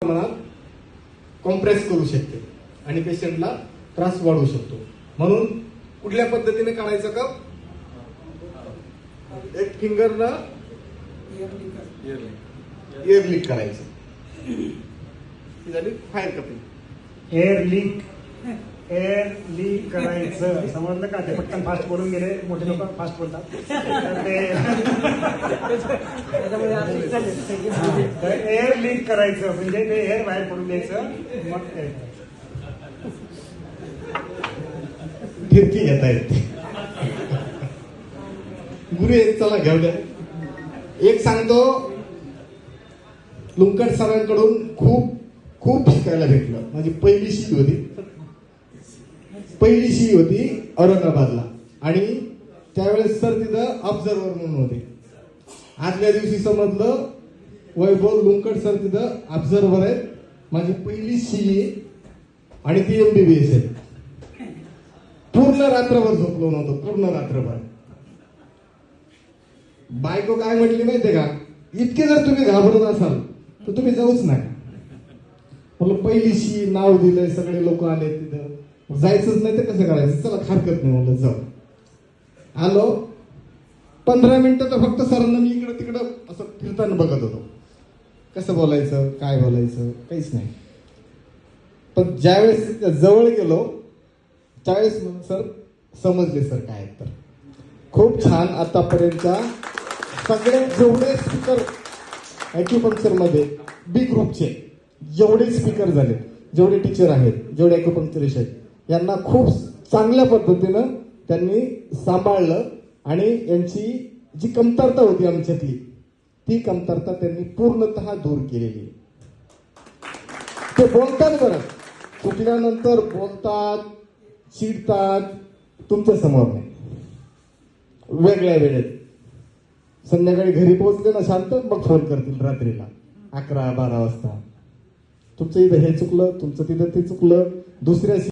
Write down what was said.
प्रमाणात कॉम्प्रेस करू शकते आणि पेशंटला त्रास वाढवू शकतो. म्हणून कुठल्या पद्धतीने काढायचं कप? एक फिंगरनं एअर लीक करायचं. ही झाली फायर कपिंग. एअर लीक करायचं. समजलं का? ते पटकन फास्ट बोलून गेले. मोठे लोक फास्ट बोलतात. तर एअर लीक करायचं म्हणजे ते एअर बाहेर पडून द्यायचं. मग ते फिरकी घेता येते. गुरु एक चला घेऊ द्या. एक सांगतो, लुंकड सरांकडून खूप खूप शिकायला भेटलं. माझी पहिली शी होती औरंगाबादला आणि त्यावेळेस सर तिथं ऑब्झर्वर म्हणून होते. आदल्या दिवशी समजलं वैभव लुंकड सर तिथं ऑब्झर्वर आहेत. माझी पहिली शी आणि ती MBBS आहे. पूर्ण रात्रभर झोपलो नव्हतं. पूर्ण रात्रभर. बायको काय म्हटली माहितीये का? इतके जर तुम्ही घाबरत असाल तर तुम्ही जाऊच नका. म्हणलं पहिली शी, नाव दिलंय, सगळे लोक आले तिथं, जायचंच नाही तर कसं करायचं? चला हरकत नाही म्हणलं जाऊ. आलो 15 मिनिटं तर फक्त सरांना मी इकडं तिकडं असं फिरताना बघत होतो. कसं बोलायचं, काय बोलायचं, काहीच नाही. पण ज्यावेळेस जवळ गेलो त्यावेळेस सर समजले सर काय तर. खूप छान. आतापर्यंतच्या सगळे जेवढे स्पीकर ॲक्युपंक्चर मध्ये बी ग्रुपचे जेवढे स्पीकर झाले, जेवढे टीचर आहेत, जेवढे ॲक्युपंक्चरिस्ट आहेत, यांना खूप चांगल्या पद्धतीनं त्यांनी सांभाळलं आणि यांची जी कमतरता होती आमच्यातली, ती कमतरता त्यांनी पूर्णतः दूर केलेली. ते बोलतात बरं, चुकल्यानंतर बोलतात, चिडतात, तुमच्या समोर नाही, वेगळ्या वेळेत. संध्याकाळी घरी पोहोचले ना शांत, मग फोन करतील रात्रीला 11-12 वाजता. तुमचं इथं हे चुकलं, तुमचं तिथं ते चुकलं. दुसऱ्या